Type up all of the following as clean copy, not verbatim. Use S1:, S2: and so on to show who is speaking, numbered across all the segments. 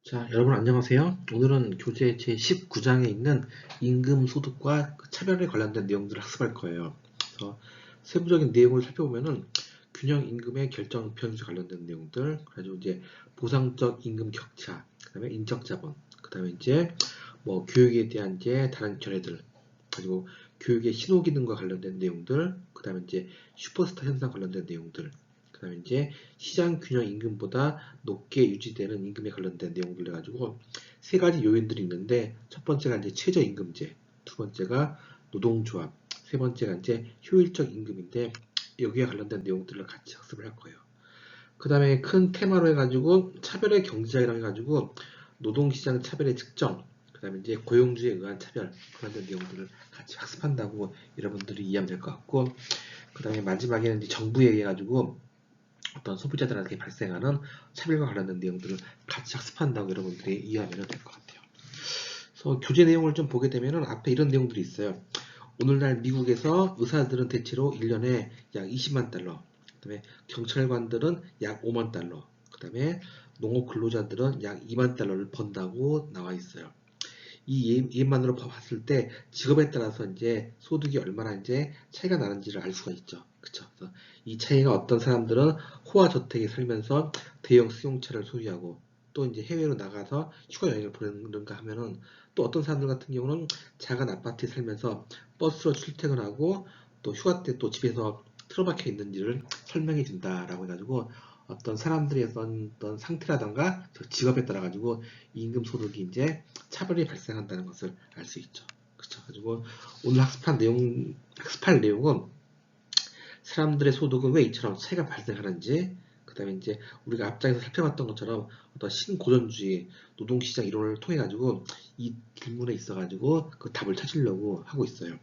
S1: 자, 여러분 안녕하세요. 오늘은 교재 제19장에 있는 임금 소득과 그 차별에 관련된 내용들을 학습할 거예요. 그래서 세부적인 내용을 살펴보면은 균형 임금의 결정 변수 관련된 내용들, 그리고 이제 보상적 임금 격차, 그다음에 인적 자본, 그다음에 이제 뭐 교육에 대한 이제 다른 견해들, 그리고 교육의 신호 기능과 관련된 내용들, 그다음에 이제 슈퍼스타 현상 관련된 내용들, 그다음에 이제 시장 균형 임금보다 높게 유지되는 임금에 관련된 내용들 해가지고 세 가지 요인들이 있는데, 첫 번째가 이제 최저임금제, 두 번째가 노동조합, 세 번째가 이제 효율적 임금인데, 여기에 관련된 내용들을 같이 학습을 할 거예요. 그 다음에 큰 테마로 해가지고 차별의 경제학이라고 해가지고 노동시장 차별의 측정, 그 다음에 이제 고용주의에 의한 차별 관련된 내용들을 같이 학습한다고 여러분들이 이해하면 될 것 같고, 그 다음에 마지막에는 이제 정부에 의해 가지고 어떤 소비자들한테 발생하는 차별과 관련된 내용들을 같이 학습한다고 여러분들이 이해하면 될 것 같아요. 그래서 교재 내용을 좀 보게 되면은 앞에 이런 내용들이 있어요. 오늘날 미국에서 의사들은 대체로 1년에 약 20만 달러, 그 다음에 경찰관들은 약 5만 달러, 그 다음에 농업 근로자들은 약 2만 달러를 번다고 나와 있어요. 이 예만으로 봤을 때 직업에 따라서 이제 소득이 얼마나 이제 차이가 나는지를 알 수가 있죠. 그쵸? 그래서 이 차이가 어떤 사람들은 호화 저택에 살면서 대형 수용차를 소유하고 또 이제 해외로 나가서 휴가 여행을 보내는가 하면은, 또 어떤 사람들 같은 경우는 작은 아파트에 살면서 버스로 출퇴근하고 또 휴가 때 또 집에서 틀어박혀 있는지를 설명해 준다라고 해가지고 어떤 사람들의 어떤 상태라던가 직업에 따라 가지고 임금 소득이 이제 차별이 발생한다는 것을 알 수 있죠. 그렇죠. 가지고 오늘 학습할 내용은 사람들의 소득은 왜 이처럼 차이가 발생하는지, 그 다음에 이제 우리가 앞장에서 살펴봤던 것처럼 어떤 신고전주의 노동시장 이론을 통해 가지고 이 질문에 있어 가지고 그 답을 찾으려고 하고 있어요.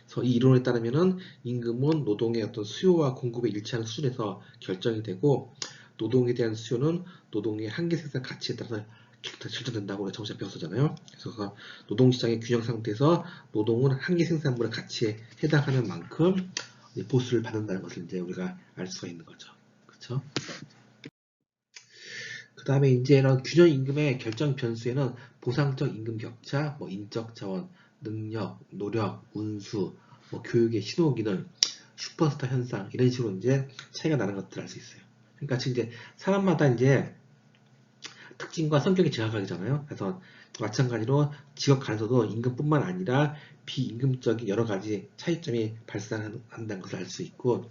S1: 그래서 이 이론에 따르면은 임금은 노동의 어떤 수요와 공급에 일치하는 수준에서 결정이 되고, 노동에 대한 수요는 노동의 한계 생산 가치에 따라서 결정된다고 우리가 정시에 배웠었잖아요. 그래서 노동시장의 균형 상태에서 노동은 한계 생산물의 가치에 해당하는 만큼 보수를 받는다는 것을 이제 우리가 알 수가 있는 거죠. 그렇죠? 그 다음에 이제 이런 균형 임금의 결정 변수에는 보상적 임금 격차, 뭐 인적 자원, 능력, 노력, 운수, 뭐 교육의 신호 기능, 슈퍼스타 현상 이런 식으로 이제 차이가 나는 것들을 알 수 있어요. 그러니까 지금 이제 사람마다 이제 특징과 성격이 제각각이잖아요. 그래서 마찬가지로 직업 간에서도 임금뿐만 아니라 비임금적인 여러 가지 차이점이 발생한다는 것을 알 수 있고,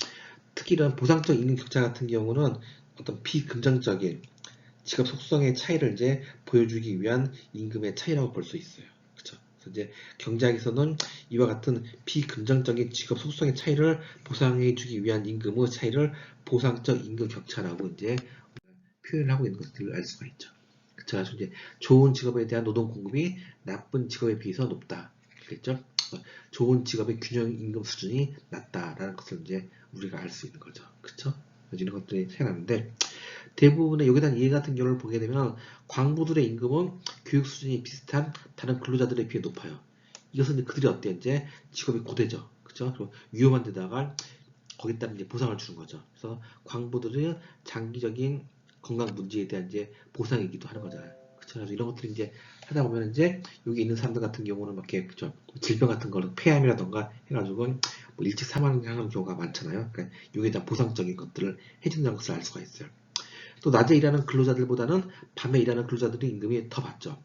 S1: 특히 이런 보상적 임금 격차 같은 경우는 어떤 비금전적인 직업 속성의 차이를 이제 보여주기 위한 임금의 차이라고 볼 수 있어요. 그렇죠? 그래서 이제 경제학에서는 이와 같은 비금전적인 직업 속성의 차이를 보상해주기 위한 임금의 차이를 보상적 임금 격차라고 이제 표현을 하고 있는 것들을 알 수가 있죠. 그쵸? 그래서 이제 좋은 직업에 대한 노동 공급이 나쁜 직업에 비해서 높다. 그랬죠? 좋은 직업의 균형 임금 수준이 낮다라는 것을 이제 우리가 알 수 있는 거죠. 그쵸? 이런 것들이 생각나는데, 대부분의 여기에 대한 이해 같은 경우를 보게 되면 광부들의 임금은 교육 수준이 비슷한 다른 근로자들에 비해 높아요. 이것은 이제 그들이 어때? 이제 직업이 고되죠. 그죠? 그리고 위험한 데다가 거기다 이제 보상을 주는 거죠. 그래서 광부들은 장기적인 건강 문제에 대한 이제 보상이기도 하는 거잖아요. 그쵸? 그래서 이런 것들이 이제 하다 보면 이제 여기 있는 사람들 같은 경우는 막 이렇게 그죠? 질병 같은 거를 폐암이라던가 해가지고 뭐 일찍 사망하는 경우가 많잖아요. 그러니까 여기에 대한 보상적인 것들을 해준다는 것을 알 수가 있어요. 또 낮에 일하는 근로자들보다는 밤에 일하는 근로자들의 임금이 더 받죠.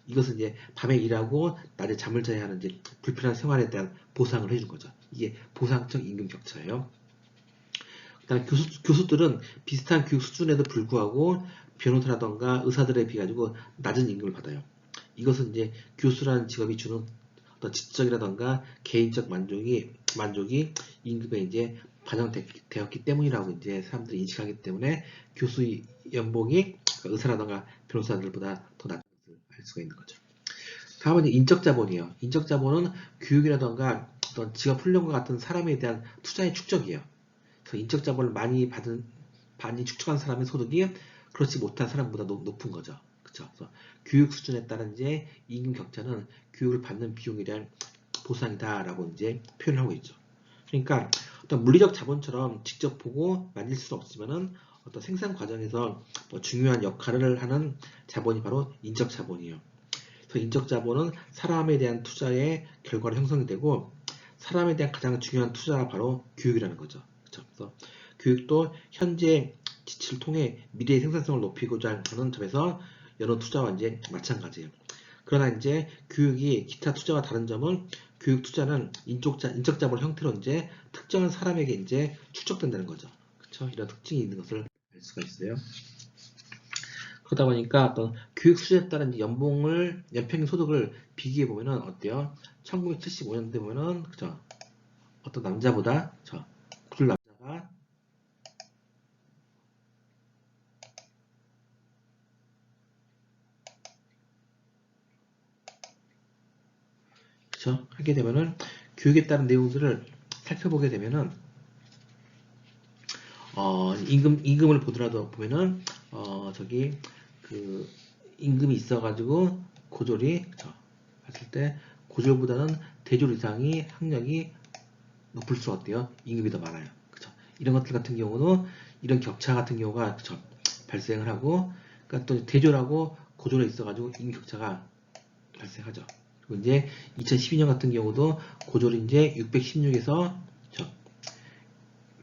S1: 이것은 이제 밤에 일하고 낮에 잠을 자야 하는 이제 불편한 생활에 대한 보상을 해준 거죠. 이게 보상적 임금 격차예요. 그다음에 교수들은 비슷한 교육 수준에도 불구하고 변호사라던가 의사들에 비해 가지고 낮은 임금을 받아요. 이것은 이제 교수라는 직업이 주는 어떤 지적이라던가 개인적 만족이 임금에 이제 반영되었기 때문이라고 이제 사람들이 인식하기 때문에 교수 연봉이 의사라던가 변호사들보다 더 낮은 것을 알 수가 있는 거죠. 다음은 이제 인적 자본이에요. 인적 자본은 교육이라던가 어떤 직업 훈련과 같은 사람에 대한 투자의 축적이에요. 그래서 인적 자본을 많이 축적한 사람의 소득이 그렇지 못한 사람보다 높은 거죠. 그쵸? 그래서 교육 수준에 따른 이제 임금 격차는 교육을 받는 비용에 대한 보상이다라고 이제 표현을 하고 있죠. 그러니까 어떤 물리적 자본처럼 직접 보고 만질 수는 없지만은 어떤 생산 과정에서 뭐 중요한 역할을 하는 자본이 바로 인적 자본이에요. 그래서 인적 자본은 사람에 대한 투자의 결과로 형성이 되고 사람에 대한 가장 중요한 투자가 바로 교육이라는 거죠. 그렇죠? 그래서 교육도 현재 지치를 통해 미래의 생산성을 높이고자 하는 점에서 여러 투자와 이제 마찬가지예요. 그러나 이제 교육이 기타 투자와 다른 점은 교육 투자는 인적 자본 형태로 이제 특정한 사람에게 이제 축적된다는 거죠. 그렇죠? 이런 특징이 있는 것을 알 수가 있어요. 그러다 보니까 어떤 교육 수준에 따른 연평균 소득을 비교해 보면은 어때요? 1975년대 보면은 그죠? 어떤 남자보다 구글 남자가 그죠? 하게 되면은 교육에 따른 내용들을 살펴보게 되면은 임금을 보더라도 보면은 저기 그 임금이 있어가지고 고졸이 봤을 때 고졸보다는 대졸 이상이 학력이 높을수록 어때요? 임금이 더 많아요. 그쵸? 이런 것들 같은 경우는 이런 격차 같은 경우가 그쵸? 발생을 하고 그러니까 또 대졸하고 고졸에 있어가지고 임금 격차가 발생하죠. 그리고 이제 2012년 같은 경우도 고졸이 이제 616에서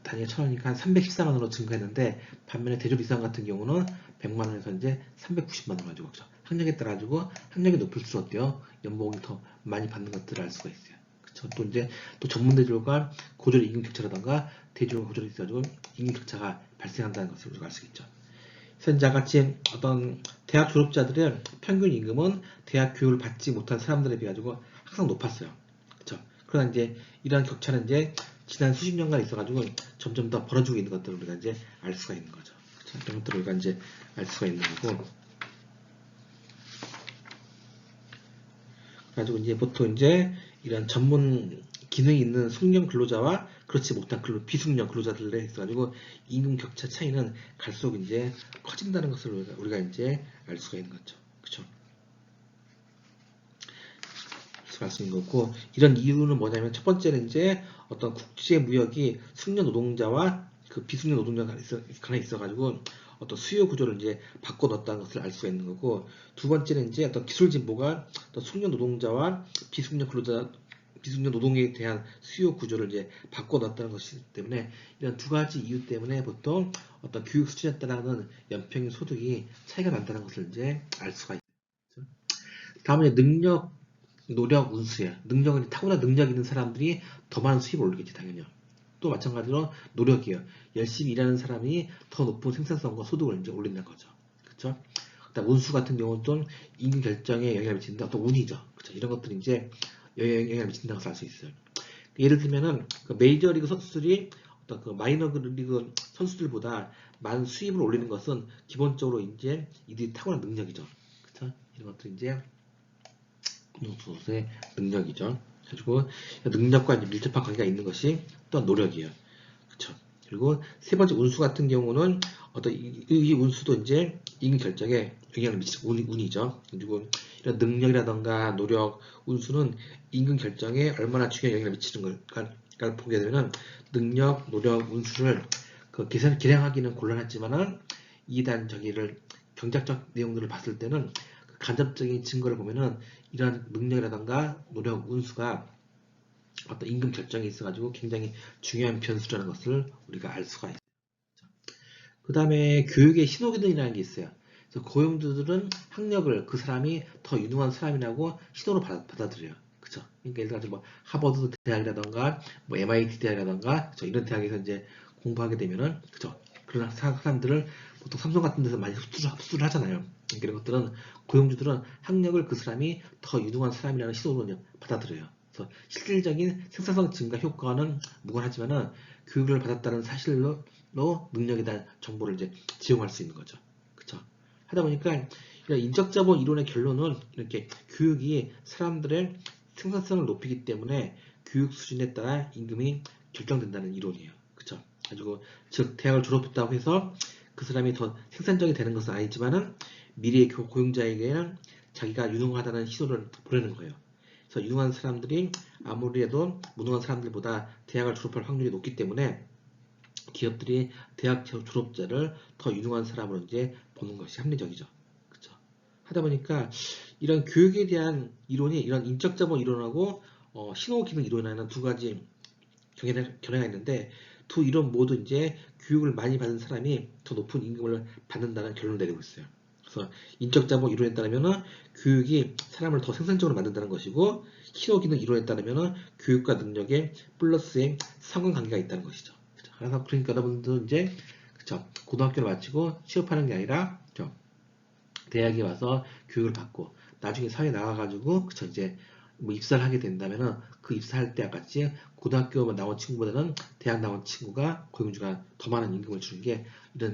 S1: 단위가 1000원이니까 한 314만원으로 증가했는데 반면에 대졸 이상 같은 경우는 100만원에서 이제 390만원 가지고 그죠? 학력에 따라 가지고 학력이 높을수록 어때요? 연봉이 더 많이 받는 것들을 알 수가 있어요. 그쵸? 또 이제 또 전문 대졸과 고졸 임금 격차라던가 대졸과 고졸이 있어가지고 임금 격차가 발생한다는 것을 우리가 알 수 있죠. 그래서 이제 같이 어떤 대학 졸업자들의 평균 임금은 대학 교육을 받지 못한 사람들에 비해 가지고 항상 높았어요. 그쵸? 그러나 이제 이러한 격차는 이제 지난 수십 년간 있어가지고 점점 더 벌어지고 있는 것들을 우리가 이제 알 수가 있는 거죠. 그쵸? 이런 것들을 우리가 이제 알 수가 있는 거고. 그래가지고 이제 보통 이제 이런 전문 기능이 있는 숙련 근로자와 그렇지 못한 비숙련 근로자들에 있어가지고 임금 격차 차이는 갈수록 이제 커진다는 것을 우리가 이제 알 수가 있는 거죠. 그쵸? 알 수 있는 거고, 이런 이유는 뭐냐면 첫 번째는 이제 어떤 국제 무역이 숙련 노동자와 그 비숙련 노동자가 있어가지고 어떤 수요 구조를 이제 바꿔 넣었다는 것을 알 수가 있는 거고, 두 번째는 이제 어떤 기술 진보가 어떤 숙련 노동자와 비숙련 노동에 대한 수요 구조를 이제 바꿔 넣었다는 것이기 때문에 이런 두 가지 이유 때문에 보통 어떤 교육 수준에 따라는 연평균 소득이 차이가 난다는 것을 이제 알 수가 있죠. 다음에 노력, 운수예요. 타고난 능력 있는 사람들이 더 많은 수입을 올리겠지, 당연히요. 또 마찬가지로 노력이에요. 열심히 일하는 사람이 더 높은 생산성과 소득을 이제 올린다는 거죠. 그쵸? 그다음 운수 같은 경우는 또 임금 결정에 영향을 미친다. 또 운이죠. 그쵸? 이런 것들이 이제 영향을 미친다는 것을 알 수 있어요. 예를 들면은 그 메이저리그 선수들이 어떤 그 마이너리그 선수들보다 많은 수입을 올리는 것은 기본적으로 이제 이들이 타고난 능력이죠. 그쵸? 이런 것들이 이제 운동선수의 능력이죠. 그리고 능력과 이제 밀접한 관계가 있는 것이 또한 노력이에요. 그쵸? 그리고 세 번째 운수 같은 경우는 어떤 이 운수도 이제 임금 결정에 영향을 미치는 운이죠. 그리고 이런 능력이라던가 노력, 운수는 임금 결정에 얼마나 중요한 영향을 미치는 걸까를 보게 되면 능력, 노력, 운수를 그 계량하기는 곤란하지만은 이단 저기를 경제학적 내용들을 봤을 때는 그 간접적인 증거를 보면은 이러한 능력이라던가 노력, 운수가 어떤 임금 결정에 있어가지고 굉장히 중요한 변수라는 것을 우리가 알 수가 있어요. 그 다음에 교육의 신호기능이라는 게 있어요. 그래서 고용주들은 학력을 그 사람이 더 유능한 사람이라고 신호로 받아들여요. 그쵸? 그러니까 예를 들어서 뭐 하버드 대학이라던가 뭐 MIT 대학이라던가 그쵸? 이런 대학에서 이제 공부하게 되면은 그쵸? 그런 사람들을 보통 삼성 같은 데서 많이 흡수를 하잖아요. 그러니까 이런 것들은 고용주들은 학력을 그 사람이 더 유능한 사람이라는 신호로 받아들여요. 그래서 실질적인 생산성 증가 효과는 무관하지만은 교육을 받았다는 사실로 능력에 대한 정보를 이제 지용할 수 있는 거죠. 그쵸? 하다 보니까 이런 인적자본 이론의 결론은 이렇게 교육이 사람들의 생산성을 높이기 때문에 교육 수준에 따라 임금이 결정된다는 이론이에요. 그쵸? 가지고 즉 대학을 졸업했다고 해서 그 사람이 더 생산적이 되는 것은 아니지만은 미래의 고용자에게는 자기가 유능하다는 신호를 보내는 거예요. 그래서 유능한 사람들이 아무리 해도 무능한 사람들보다 대학을 졸업할 확률이 높기 때문에 기업들이 대학 졸업자를 더 유능한 사람으로 이제 보는 것이 합리적이죠. 그렇죠? 하다 보니까 이런 교육에 대한 이론이 이런 인적 자본 이론하고 신호 기능 이론이라는 두 가지 견해가 있는데 두 이론 모두 이제 교육을 많이 받은 사람이 더 높은 임금을 받는다는 결론을 내리고 있어요. 그래서 인적 자본 이론에 따르면은 교육이 사람을 더 생산적으로 만든다는 것이고 신호 기능 이론에 따르면은 교육과 능력에 플러스의 상관관계가 있다는 것이죠. 그래서 그러니까 여러분들 이제 그쵸 고등학교를 마치고 취업하는 게 아니라 그쵸 대학에 와서 교육을 받고 나중에 사회에 나가가지고 그쵸 이제 뭐 입사를 하게 된다면은 그 입사할 때와 같이 고등학교 나온 친구보다는 대학 나온 친구가 고용주가 더 많은 임금을 주는 게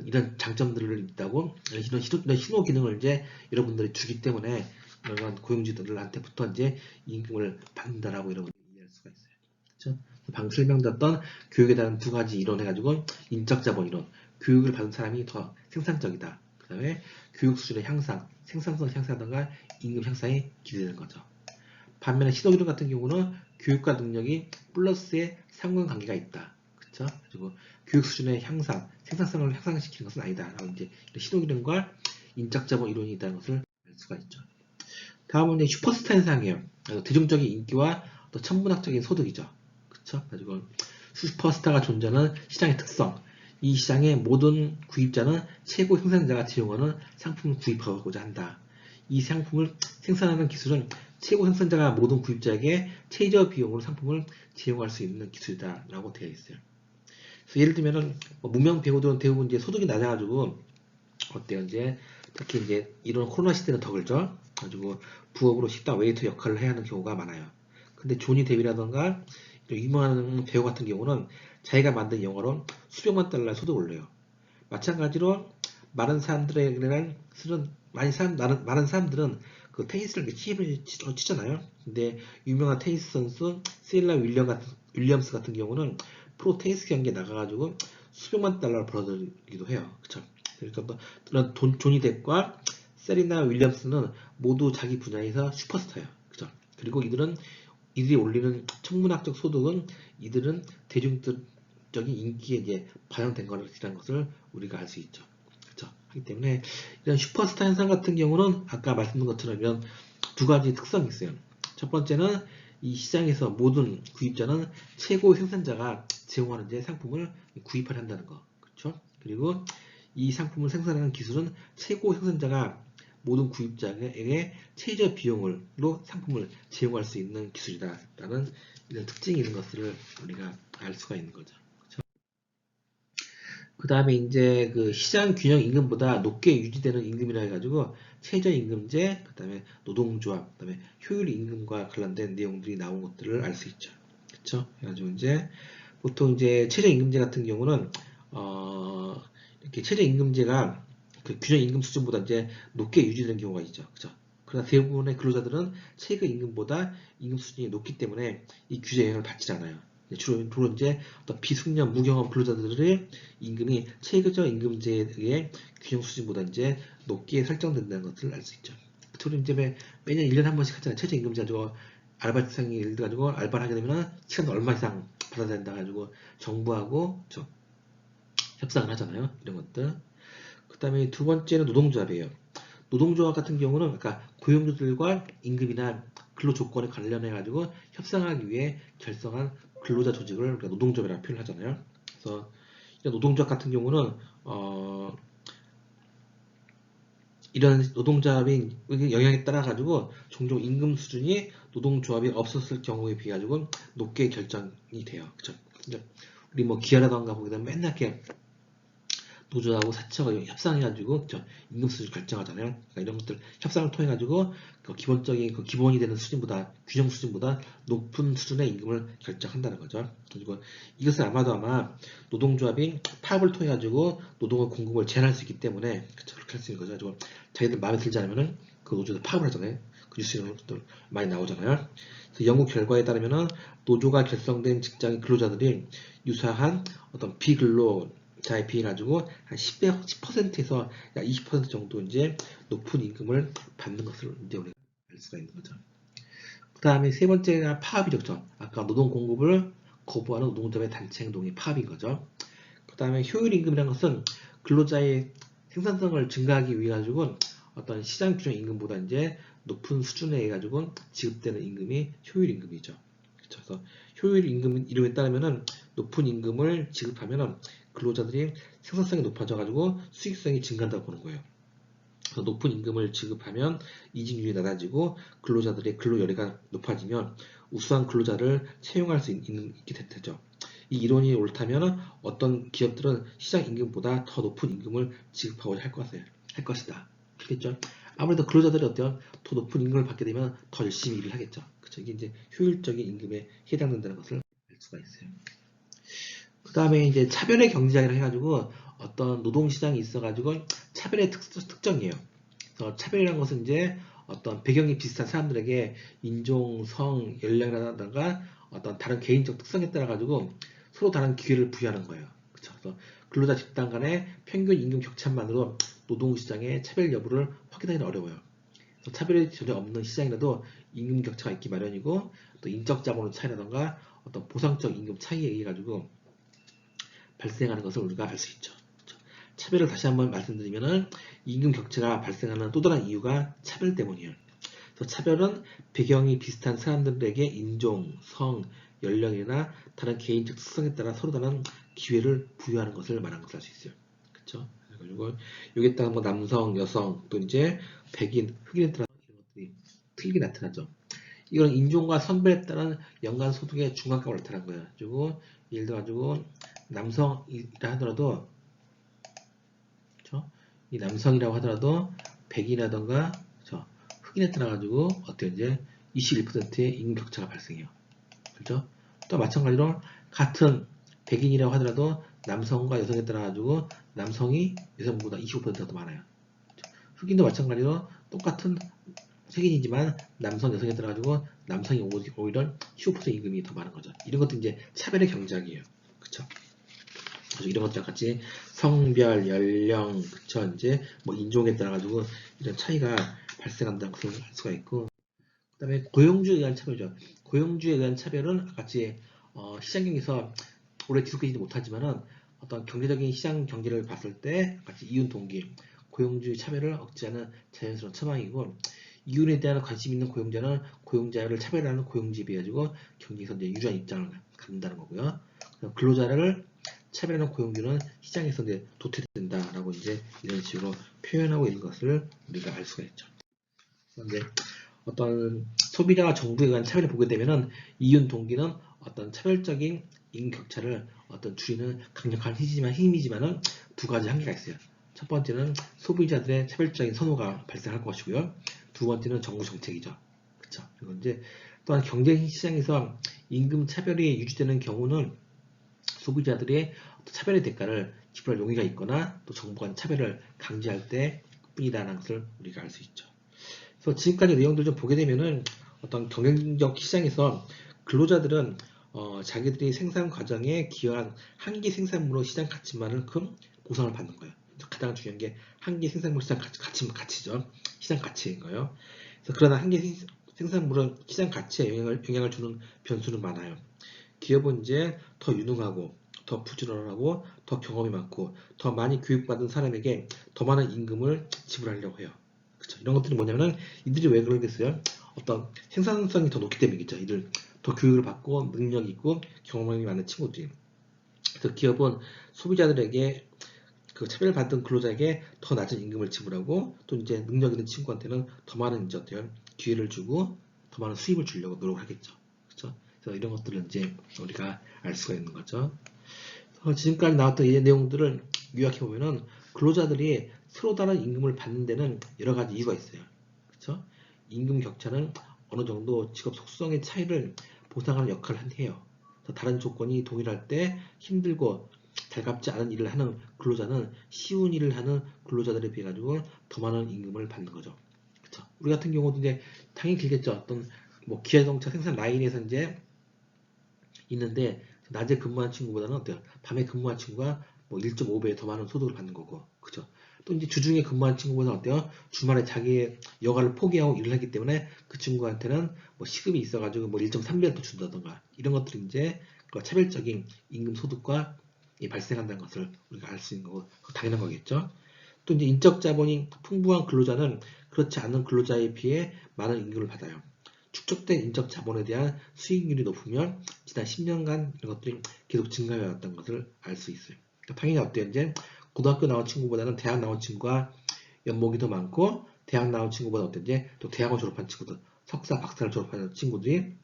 S1: 이런 장점들을 있다고 이런 신호 기능을 이제 여러분들이 주기 때문에 이런 고용주들한테부터 이제 임금을 받는다라고 여러분들이 이해할 수가 있어요. 그렇죠? 방금 설명드렸던 교육에 대한 두 가지 이론 해가지고 인적 자본 이론, 교육을 받은 사람이 더 생산적이다. 그 다음에 교육 수준의 향상, 생산성 향상과 임금 향상이 기대되는 거죠. 반면에 시도기록 같은 경우는 교육과 능력이 플러스의 상관관계가 있다. 그쵸? 그리고 교육 수준의 향상, 생산성을 향상시키는 것은 아니다. 라고 이제 시도기록과 인적 자본 이론이 있다는 것을 알 수가 있죠. 다음은 이제 슈퍼스타 현상이에요. 대중적인 인기와 또 천문학적인 소득이죠. 그쵸? 가지고 슈퍼스타가 존재하는 시장의 특성. 이 시장의 모든 구입자는 최고 생산자가 제공하는 상품을 구입하고자 한다. 이 상품을 생산하는 기술은 최고 생산자가 모든 구입자에게 최저 비용으로 상품을 제공할 수 있는 기술이다 라고 되어 있어요. 그래서 예를 들면은 무명 배우들은 대부분 이제 소득이 낮아가지고 어때요 이제 특히 이제 이런 코로나 시대는 더 그렇죠. 가지고 부업으로 식당 웨이터 역할을 해야 하는 경우가 많아요. 근데 조니 데뷔라던가 유명한 배우 같은 경우는 자기가 만든 영화로 수백만 달러의 소득을 올려요. 마찬가지로 많은 사람들에게는 많은 사람들은 그 테니스를 이렇게 치잖아요. 근데 유명한 테니스 선수 세리나 윌리엄스 같은 경우는 프로 테니스 경기에 나가가지고 수백만 달러를 벌어들기도 해요. 그쵸? 그러니까 뭐 그런 조니 뎁과 세리나 윌리엄스는 모두 자기 분야에서 슈퍼스타예요. 그죠? 그리고 이들이 올리는 천문학적 소득은 이들은 대중적인 인기에 이제 반영된 것이라는 것을 우리가 알 수 있죠. 그렇죠? 하기 때문에 이런 슈퍼스타 현상 같은 경우는 아까 말씀드린 것처럼 이런 두 가지 특성이 있어요. 첫 번째는 이 시장에서 모든 구입자는 최고 생산자가 제공하는 이제 상품을 구입을 한다는 거. 그렇죠? 그리고 이 상품을 생산하는 기술은 최고 생산자가 모든 구입자에게 최저 비용으로 상품을 제공할 수 있는 기술이다라는 이런 특징이 있는 것을 우리가 알 수가 있는 거죠. 그 다음에 이제 그 시장 균형 임금보다 높게 유지되는 임금이라 해가지고 최저임금제, 그 다음에 노동조합, 그 다음에 효율 임금과 관련된 내용들이 나온 것들을 알 수 있죠. 그쵸? 그래가지고 이제 보통 이제 최저임금제 같은 경우는 이렇게 최저임금제가 그 균형 임금 수준보다 이제 높게 유지되는 경우가 있죠. 그죠? 그러나 대부분의 근로자들은 최저임금보다 임금 수준이 높기 때문에 이 규제 영향을 받지 않아요. 주로 이제 어떤 비숙련 무경험 근로자들의 임금이 최저임금제에 의해 균형 수준보다 이제 높게 설정된다는 것을 알 수 있죠. 주로 이제 매년 1년에 한 번씩 하잖아요. 최저임금제 가지고 알바생이 예를 들어 가지고 알바를 하게 되면 시간 얼마 이상 받아야 된다 가지고 정부하고 협상을 하잖아요. 이런 것들. 그 다음에 두 번째는 노동조합이에요. 노동조합 같은 경우는 그러니까 고용주들과 임금이나 근로 조건에 관련해 가지고 협상하기 위해 결성한 근로자 조직을 우리가 노동조합이라고 표현하잖아요. 그래서 노동조합 같은 경우는 이런 노동조합의 영향에 따라 가지고 종종 임금 수준이 노동조합이 없었을 경우에 비해 가지고 높게 결정이 돼요. 그쵸? 우리 뭐 기아라던가 보게 되면 맨날 이렇게 노조하고 사측하고 협상해가지고 임금 수준 결정하잖아요. 그러니까 이런 것들 협상을 통해가지고 그 기본적인 그 기본이 되는 수준보다 규정 수준보다 높은 수준의 임금을 결정한다는 거죠. 그리고 이것은 아마 노동조합이 파업을 통해가지고 노동의 공급을 제한할 수 있기 때문에 그렇게 할 수 있는 거죠. 그리고 자기들 마음에 들지 않으면은 그 노조들 파업을 하잖아요. 그 뉴스들 많이 나오잖아요. 그래서 연구 결과에 따르면은 노조가 결성된 직장의 근로자들이 유사한 어떤 비근로 자에 비해 가지고 한 10%에서 약 20% 정도 이제 높은 임금을 받는 것을 이제 우리가 알 수가 있는 거죠. 그 다음에 세 번째가 파업이죠. 아까 노동 공급을 거부하는 노동조합의 단체 행동이 파업인 거죠. 그 다음에 효율 임금이라는 것은 근로자의 생산성을 증가하기 위해 가지고 어떤 시장 규정 임금보다 이제 높은 수준에 의해 가지고 지급되는 임금이 효율 임금이죠. 그래서 효율 임금 이름에 따르면은 높은 임금을 지급하면은 근로자들이 생산성이 높아져 가지고 수익성이 증가한다고 보는 거예요. 그래서 높은 임금을 지급하면 이직률이 낮아지고 근로자들의 근로 열의가 높아지면 우수한 근로자를 채용할 수 있게 되죠. 이 이론이 옳다면 어떤 기업들은 시장 임금보다 더 높은 임금을 지급하고자 할 것이다. 그렇겠죠? 아무래도 근로자들이 어때요? 더 높은 임금을 받게 되면 더 열심히 일을 하겠죠. 그렇죠? 이게 이제 효율적인 임금에 해당된다는 것을 알 수가 있어요. 그 다음에 이제 차별의 경제학이라 해가지고 어떤 노동시장이 있어가지고 차별의 특정이에요. 그래서 차별이라는 것은 이제 어떤 배경이 비슷한 사람들에게 인종, 성, 연령이라든가 어떤 다른 개인적 특성에 따라 가지고 서로 다른 기회를 부여하는 거예요. 그쵸? 그래서 근로자 집단 간의 평균 임금 격차만으로 노동시장의 차별 여부를 확인하기는 어려워요. 그래서 차별이 전혀 없는 시장이라도 임금 격차가 있기 마련이고 또 인적 자본의 차이라든가 어떤 보상적 임금 차이에 의해 가지고 발생하는 것을 우리가 알 수 있죠. 차별을 다시 한번 말씀드리면은 임금 격차가 발생하는 또 다른 이유가 차별 때문이에요. 그래서 차별은 배경이 비슷한 사람들에게 인종, 성, 연령이나 다른 개인적 특성에 따라 서로 다른 기회를 부여하는 것을 말하는 것을 알 수 있어요. 그렇죠? 그리고 여기에 따라 뭐 남성, 여성, 또 이제 백인, 흑인에 따라 이런 것들이 틀리게 나타나죠. 이건 인종과 성별에 따른 연간 소득의 중간값을 나타난 거예요. 그리고 예를 들어 가지고 남성이라 하더라도 그렇죠? 이 남성이라고 하더라도 백인이라던가 그렇죠? 흑인에 따라 가지고 어때 이제 21%의 임금 격차가 발생해요. 그렇죠? 또 마찬가지로 같은 백인이라고 하더라도 남성과 여성에 따라 가지고 남성이 여성보다 25%가 더 많아요. 그렇죠? 흑인도 마찬가지로 똑같은 색인이지만 남성, 여성에 따라 가지고 남성이 오히려 15% 임금이 더 많은 거죠. 이런 것도 이제 차별의 경작이에요. 그렇죠? 그래서 이런 것들과 같이 성별, 연령, 그쵸, 이제 뭐 인종에 따라 가지고 이런 차이가 발생한다는 것을 알 수가 있고, 그 다음에 고용주에 의한 차별이죠. 고용주에 의한 차별은 같이 시장 경기에서 오래 지속되지 못하지만은 어떤 경제적인 시장 경제를 봤을 때 같이 이윤 동기, 고용주의 차별을 억제하는 자연스러운 처방이고, 이윤에 대한 관심 있는 고용자는 고용자를 차별하는 고용주에 비해 가지고 경기에서 이제 유리한 입장을 갖는다는 거고요. 근로자를 차별하는 고용주는 시장에서 이제 도태된다라고 이제 이런 식으로 표현하고 있는 것을 우리가 알 수가 있죠. 그런데 어떤 소비자와 정부에 의한 차별을 보게 되면은 이윤 동기는 어떤 차별적인 임금 격차를 어떤 줄이는 강력한 힘이지만은 두 가지 한계가 있어요. 첫 번째는 소비자들의 차별적인 선호가 발생할 것이고요. 두 번째는 정부 정책이죠. 그렇죠. 그리고 이제 또한 경쟁 시장에서 임금 차별이 유지되는 경우는 소비자들의 차별의 대가를 지불할 용의가 있거나 또 정부가 차별을 강제할 때 뿐이라는 것을 우리가 알 수 있죠. 그래서 지금까지 내용들 좀 보게 되면은 어떤 경쟁적 시장에서 근로자들은 자기들이 생산 과정에 기여한 한기 생산물로 시장 가치만큼 보상을 받는 거예요. 가장 중요한 게 한기 생산물 시장 가치죠. 시장 가치인 거예요. 그래서 그러나 한기 생산물은 시장 가치에 영향을 주는 변수는 많아요. 기업은 이제 더 유능하고 더 부지런하고 더 경험이 많고 더 많이 교육받은 사람에게 더 많은 임금을 지불하려고 해요. 그쵸? 이런 것들이 뭐냐면은 이들이 왜 그러겠어요? 어떤 생산성이 더 높기 때문이겠죠. 이들 더 교육을 받고 능력이 있고 경험이 많은 친구들이. 그래서 기업은 소비자들에게 그 차별받은 근로자에게 더 낮은 임금을 지불하고 또 이제 능력 있는 친구한테는 더 많은 이제 어때요? 기회를 주고 더 많은 수입을 주려고 노력을 하겠죠. 그렇죠? 그래서 이런 것들을 이제 우리가 알 수가 있는 거죠. 지금까지 나왔던 이 내용들을 요약해 보면은 근로자들이 서로 다른 임금을 받는 데는 여러 가지 이유가 있어요. 그렇죠? 임금 격차는 어느 정도 직업 속성의 차이를 보상하는 역할을 해요. 다른 조건이 동일할 때 힘들고 달갑지 않은 일을 하는 근로자는 쉬운 일을 하는 근로자들에 비해 가지고 더 많은 임금을 받는 거죠. 그렇죠? 우리 같은 경우도 이제 당연히 길겠죠. 어떤 뭐 기아자동차 생산 라인에서 이제 있는데 낮에 근무한 친구보다는 어때요? 밤에 근무한 친구가 뭐 1.5배 더 많은 소득을 받는 거고, 그죠? 또 이제 주중에 근무한 친구보다는 어때요? 주말에 자기의 여가를 포기하고 일을 하기 때문에 그 친구한테는 뭐 시급이 있어가지고 뭐 1.3배 더 준다던가 이런 것들이 이제 그 차별적인 임금 소득과 발생한다는 것을 우리가 알 수 있는 거고 당연한 거겠죠. 또 이제 인적 자본이 풍부한 근로자는 그렇지 않은 근로자에 비해 많은 임금을 받아요. 축적된 인적 자본에 대한 수익률이 높으면 지난 10년간 이런 것들이 계속 증가해 왔다는 것을 알 수 있어요. 그러니까 당연히 어때요? 이제 고등학교 나온 친구보다는 대학 나온 친구가 연봉이 더 많고 대학 나온 친구보다 어떤지 또 대학원 졸업한 친구들, 석사, 박사를 졸업한 친구들이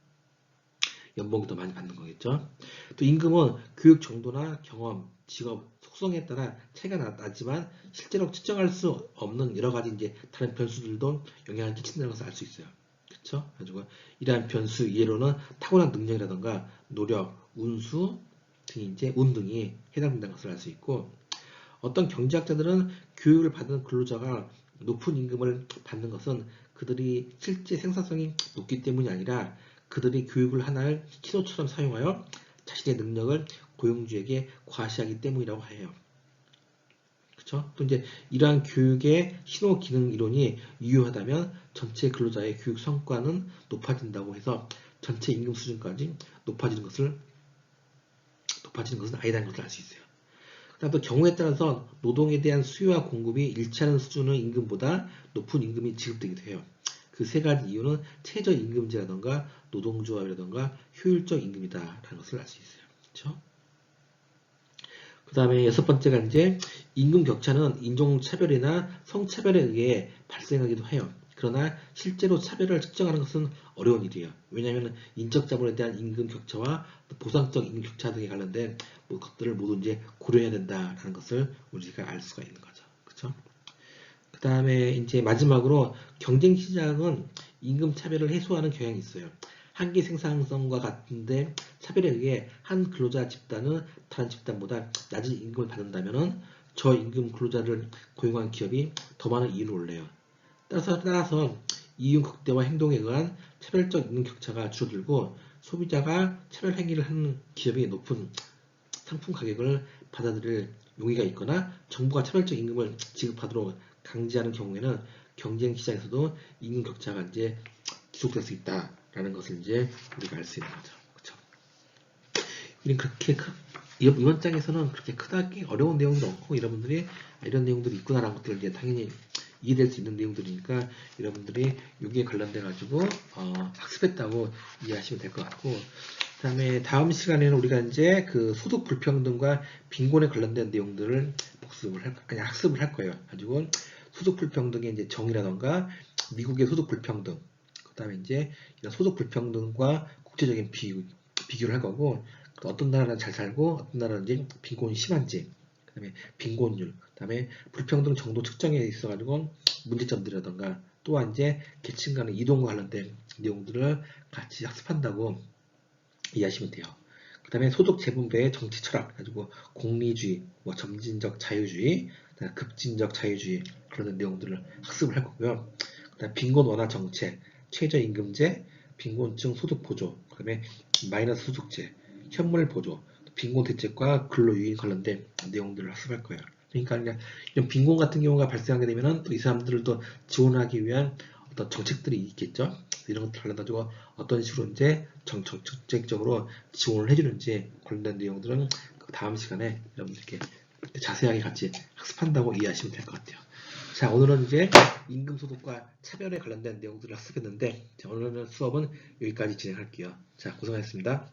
S1: 연봉이 더 많이 받는 거겠죠. 또 임금은 교육 정도나 경험, 직업, 속성에 따라 차이가 나지만 실제로 측정할 수 없는 여러 가지 이제 다른 변수들도 영향을 끼친다는 것을 알 수 있어요. 그렇죠? 가지고 이러한 변수 예로는 타고난 능력이라던가 노력, 운수 등이 이제 운 등이 해당된다는 것을 알 수 있고 어떤 경제학자들은 교육을 받은 근로자가 높은 임금을 받는 것은 그들이 실제 생산성이 높기 때문이 아니라 그들이 교육을 하나를 신호처럼 사용하여 자신의 능력을 고용주에게 과시하기 때문이라고 해요. 그렇죠? 또 이제 이러한 교육의 신호 기능 이론이 유효하다면 전체 근로자의 교육 성과는 높아진다고 해서 전체 임금 수준까지 높아지는 것은 아니라는 것을 알 수 있어요. 그다음 또 경우에 따라서 노동에 대한 수요와 공급이 일치하는 수준의 임금보다 높은 임금이 지급되기도 해요. 그 세 가지 이유는 최저임금제라던가 노동조합이라던가 효율적 임금이다라는 것을 알 수 있어요. 그렇죠? 그 다음에 여섯 번째가 이제 임금 격차는 인종차별이나 성차별에 의해 발생하기도 해요. 그러나 실제로 차별을 측정하는 것은 어려운 일이에요. 왜냐하면 인적 자본에 대한 임금 격차와 보상적 임금 격차 등에 관련된 것들을 모두 이제 고려해야 된다라는 것을 우리가 알 수가 있는 거죠. 그렇죠? 그 다음에 이제 마지막으로 경쟁 시장은 임금 차별을 해소하는 경향이 있어요. 한계 생산성과 같은데 차별에 의해 한 근로자 집단은 다른 집단보다 낮은 임금을 받는다면 저임금 근로자를 고용한 기업이 더 많은 이윤을 올려요. 따라서 이윤 극대화 행동에 의한 차별적 임금 격차가 줄어들고 소비자가 차별 행위를 하는 기업이 높은 상품 가격을 받아들일 용의가 있거나 정부가 차별적 임금을 지급하도록 강제하는 경우에는 경쟁 시장에서도 임금 격차가 이제 지속될 수 있다라는 것을 이제 우리가 알 수 있는 거죠. 그렇죠? 우리는 그렇게 이번 장에서는 그렇게 크다기 어려운 내용도 없고 여러분들이 이런 내용들이 있구나라는 것들을 이제 당연히 이해될 수 있는 내용들이니까 여러분들이 여기에 관련돼 가지고 학습했다고 이해하시면 될 것 같고 그다음에 다음 시간에는 우리가 이제 그 소득 불평등과 빈곤에 관련된 내용들을 학습을 할 거예요. 가지고 소득 불평등의 이제 정의라던가 미국의 소득 불평등, 그다음에 이제 이런 소득 불평등과 국제적인 비교를 할 거고 어떤 나라는 잘 살고 어떤 나라는 이제 빈곤이 심한지, 그다음에 빈곤율, 그다음에 불평등 정도 측정에 있어가지고 문제점들이라던가 또한 이제 계층 간의 이동과 관련된 내용들을 같이 학습한다고 이해하시면 돼요. 그 다음에 소득 재분배의 정치 철학 가지고 공리주의, 점진적 자유주의, 급진적 자유주의 그런 내용들을 학습을 할 거고요. 그 다음에 빈곤 완화 정책, 최저임금제, 빈곤층 소득 보조, 그 다음에 마이너스 소득제, 현물 보조, 빈곤 대책과 근로유인 관련된 내용들을 학습할 거예요. 그러니까 이런 빈곤 같은 경우가 발생하게 되면은 또 이 사람들을 또 지원하기 위한 어떤 정책들이 있겠죠. 이런 것들 관련해가지고 어떤 식으로 이제 정책적으로 지원을 해주는지 관련된 내용들은 그 다음 시간에 여러분들께 자세하게 같이 학습한다고 이해하시면 될 것 같아요. 자, 오늘은 이제 임금소득과 차별에 관련된 내용들을 학습했는데, 자, 오늘은 수업은 여기까지 진행할게요. 자, 고생하셨습니다.